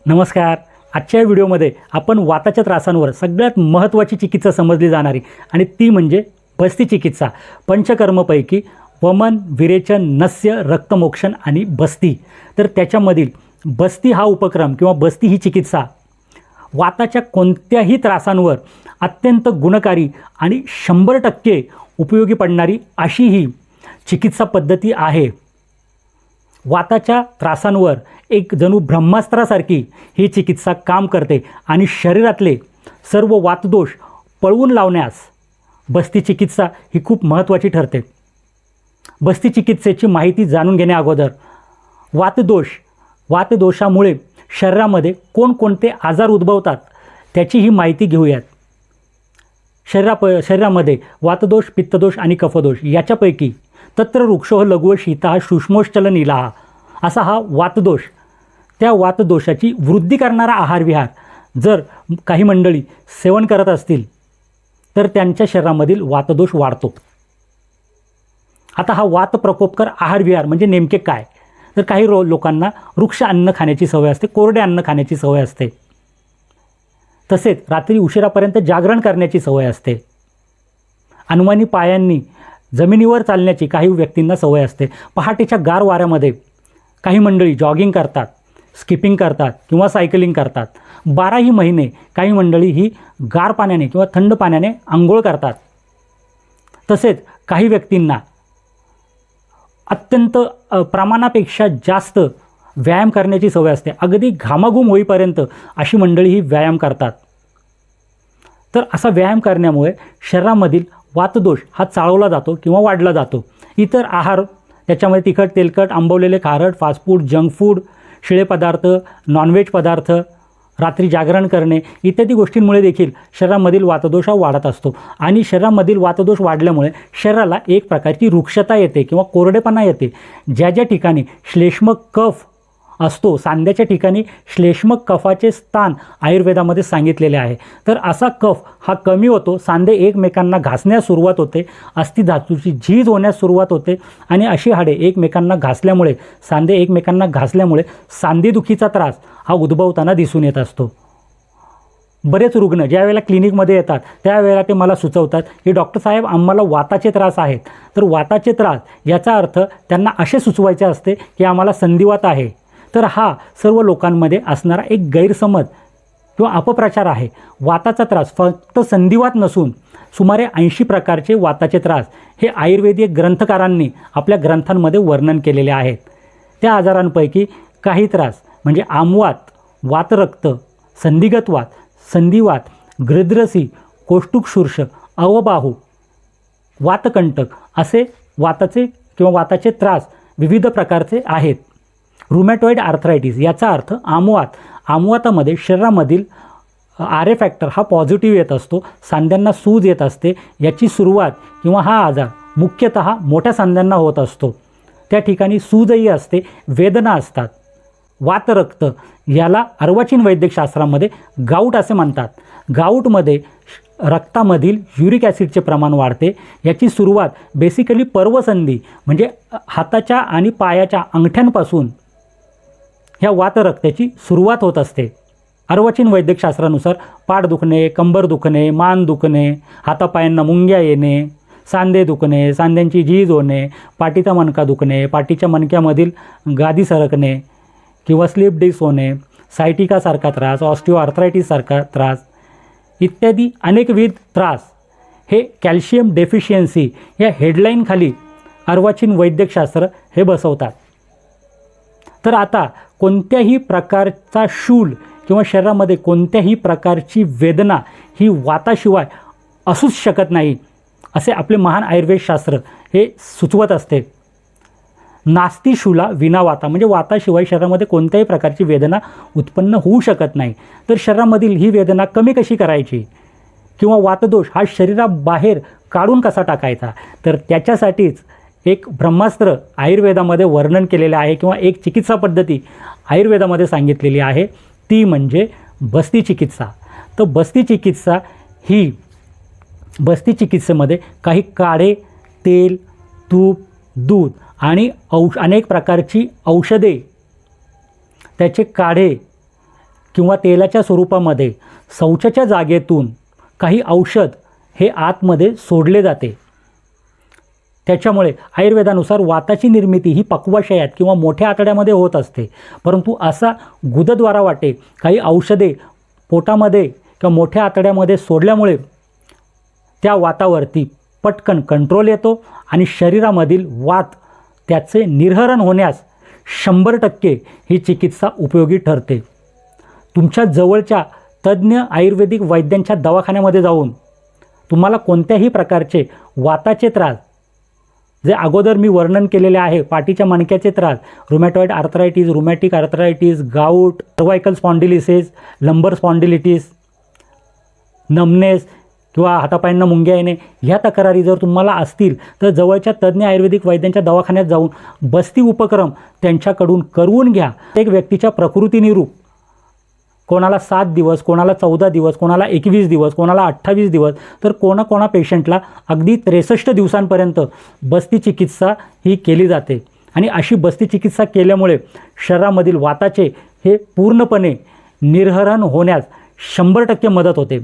नमस्कार. आजच्या व्हिडिओमध्ये आपण वाताच्या त्रासांवर सगळ्यात महत्त्वाची चिकित्सा समजली जाणारी आणि ती म्हणजे बस्ती चिकित्सा. पंचकर्मपैकी वमन, विरेचन, नस्य, रक्तमोक्षण आणि बस्ती. तर त्याच्यामधील बस्ती हा उपक्रम किंवा बस्ती ही चिकित्सा वाताच्या कोणत्याही त्रासांवर अत्यंत गुणकारी आणि 100% उपयोगी पडणारी अशी ही चिकित्सा पद्धती आहे. वाताच्या त्रासांवर एक जणू ब्रह्मास्त्रासारखी ही चिकित्सा काम करते आणि शरीरातले सर्व वातदोष पळवून लावण्यास बस्ती चिकित्सा ही खूप महत्त्वाची ठरते. बस्ती चिकित्सेची माहिती जाणून घेण्या अगोदर वातदोषामुळे शरीरामध्ये कोणकोणते आजार उद्भवतात त्याची ही माहिती घेऊयात. शरीरामध्ये वातदोष, पित्तदोष आणि कफदोष याच्यापैकी तत्र वृक्षो लघु शीतः शुष्मोश्चलन इलाहा असा हा वातदोष. त्या वातदोषाची वृद्धी करणारा आहारविहार जर काही मंडळी सेवन करत असतील तर त्यांच्या शरीरामधील वातदोष वाढतो. आता हा वात प्रकोपकर आहारविहार म्हणजे नेमके काय? तर काही लोकांना वृक्ष अन्न खाण्याची सवय असते, कोरडे अन्न खाण्याची सवय असते. तसेच रात्री उशिरापर्यंत जागरण करण्याची सवय असते. अनवाणी पायांनी जमिनीवर चालण्याची काही व्यक्तींना सवय असते. पहाटेच्या गार वाऱ्यामध्ये काही मंडळी जॉगिंग करतात, स्किपिंग करतात किंवा सायकलिंग करतात. 12ही महिने काही मंडळी ही गार पाण्याने किंवा थंड पाण्याने आंघोळ करतात. तसेच काही व्यक्तींना अत्यंत प्रमाणापेक्षा जास्त व्यायाम करण्याची सवय असते. अगदी घामाघूम होईपर्यंत अशी मंडळी ही व्यायाम करतात. तर असा व्यायाम करण्यामुळे शरीरामधील वातदोष हा चाळवला जातो किंवा वाढला जातो. इतर आहार त्याच्यामध्ये तिखट, तेलकट, आंबवलेले, खारट, फास्ट फूड, जंक फूड, शिळे पदार्थ, नॉनव्हेज पदार्थ, रात्री जागरण करणे इत्यादी गोष्टींमुळे देखील शरीरामधील वातदोष हा वाढत असतो. आणि शरीरामधील वातदोष वाढल्यामुळे शरीराला एक प्रकारची रुक्षता येते किंवा कोरडेपणा येते. ज्या ज्या ठिकाणी श्लेष्मक कफ असतो, सांध्याच्या ठिकाणी श्लेष्मक कफाचे स्थान आयुर्वेदामध्ये सांगितलेले आहे. तर असा कफ हा कमी होतो, सांधे एकमेकांना घासण्यास सुरुवात होते, अस्थिधातूची झीज होण्यास सुरुवात होते आणि अशी हाडे एकमेकांना घासल्यामुळे, सांधे एकमेकांना घासल्यामुळे सांधेदुखीचा त्रास हा उद्भवताना दिसून येत असतो. बरेच रुग्ण ज्या वेळेला क्लिनिकमध्ये येतात त्यावेळेला ते मला सुचवतात की डॉक्टर साहेब आम्हाला वाताचे त्रास आहेत. तर वाताचे त्रास याचा अर्थ त्यांना असे सुचवायचे असते की आम्हाला संधिवात आहे. तर हा सर्व लोकांमध्ये असणारा एक गैरसमज किंवा अपप्रचार आहे. वाताचा त्रास फक्त संधिवात नसून सुमारे 80 प्रकारचे वाताचे त्रास हे आयुर्वेदिक ग्रंथकारांनी आपल्या ग्रंथांमध्ये वर्णन केलेले आहेत. त्या आजारांपैकी काही त्रास म्हणजे आमवात, वातरक्त, संधिगत वात, संधिवात, गृध्रसी, कोष्ठुक्षुर्ष, अवबाहू, वातकंटक असे वाताचे किंवा वाताचे त्रास विविध प्रकारचे आहेत. रुमॅटॉइड आर्थरायटिस याचा अर्थ आमवात. आमवातामध्ये शरीरामधील आर फॅक्टर हा पॉझिटिव्ह येत असतो, सांध्यांना सूज येत असते. याची सुरुवात किंवा हा आजार मुख्यतः मोठ्या सांध्यांना होत असतो. त्या ठिकाणी सूजही असते, वेदना असतात. वातरक्त याला अर्वाचीन वैद्यकशास्त्रामध्ये गाऊट असे म्हणतात. गाऊटमध्ये रक्तामधील युरिक ॲसिडचे प्रमाण वाढते. याची सुरुवात बेसिकली पर्वसंधी म्हणजे हाताच्या आणि पायाच्या अंगठ्यांपासून ह्या वातरक्ताची सुरुवात होत असते. अर्वाचीन वैद्यकशास्त्रानुसार पाठ दुखणे, कंबर दुखणे, मान दुखणे, हातापायांना मुंग्या येणे, सांधे दुखणे, सांध्यांची झीज होणे, पाठीचा मणका दुखणे, पाठीच्या मणक्यामधील गादी सरकणे किंवा स्लिप डिस्क होणे, सायटिकासारखा त्रास, ऑस्टिओआर्थरायटिससारखा त्रास इत्यादी अनेकविध त्रास हे कॅल्शियम डेफिशियन्सी या हेडलाईनखाली अर्वाचीन वैद्यकशास्त्र हे बसवतात. तर आता कोणत्याही प्रकारचा शूल किंवा शरीरामध्ये कोणत्याही प्रकारची वेदना ही वाताशिवाय असूच शकत नाही असे आपले महान आयुर्वेदशास्त्र हे सुचवत असते. नास्ति शूला विना वाता म्हणजे वाताशिवाय शरीरामध्ये कोणत्याही प्रकारची वेदना उत्पन्न होऊ शकत नाही. तर शरीरामधील ही वेदना कमी कशी करायची किंवा वातदोष हा शरीराबाहेर काढून कसा टाकायचा, तर त्याच्यासाठीच एक ब्रह्मास्त्र आयुर्वेदामध्ये वर्णन केलेले आहे किंवा एक चिकित्सा पद्धती आयुर्वेदामध्ये सांगितलेली आहे, ती म्हणजे बस्ती चिकित्सा. तर बस्ती चिकित्सेमध्ये काही काढे, तेल, तूप, दूध आणि अनेक प्रकारची औषधे, त्याचे काढे किंवा तेलाच्या स्वरूपामध्ये शौचाच्या जागेतून काही औषध हे आतमध्ये सोडले जाते. त्याच्यामुळे आयुर्वेदानुसार वाताची निर्मिती ही पक्वाशयात किंवा मोठ्या आतड्यामध्ये होत असते. परंतु असा गुदद्वारा वाटे काही औषधे पोटामध्ये किंवा मोठ्या आतड्यामध्ये सोडल्यामुळे त्या वातावरती पटकन कंट्रोल येतो आणि शरीरामधील वात त्याचे निर्हरण होण्यास 100% ही चिकित्सा उपयोगी ठरते. तुमच्या जवळच्या तज्ज्ञ आयुर्वेदिक वैद्यांच्या दवाखान्यामध्ये जाऊन तुम्हाला कोणत्याही प्रकारचे वाताचे त्रास, जे अगोदर मी वर्णन केलेले आहे, पाठीच्या मणक्याचे त्रास, rheumatoid arthritis, rheumatic arthritis, gout, cervical spondylosis, lumbar spondylitis, numbness किंवा हातापायांना मुंग्या येणे, ह्या तक्रारी जर तुम्हाला असतील तर जवळच्या तज्ज्ञ आयुर्वेदिक वैद्यांच्या दवाखान्यात जाऊन बस्ती उपक्रम त्यांच्याकडून करवून घ्या. एक व्यक्तीच्या प्रकृतीनुरूप कोणाला 7 दिवस, कोणाला 14 दिवस, कोणाला 21 दिवस, कोणाला 28 दिवस, तर कोणा पेशंटला अगदी 63 दिवसांपर्यंत बस्ती चिकित्सा ही केली जाते. आणि अशी बस्ती चिकित्सा केल्यामुळे शरीरामधील वाताचे हे पूर्णपणे निर्हरण होण्यास 100% मदत होते.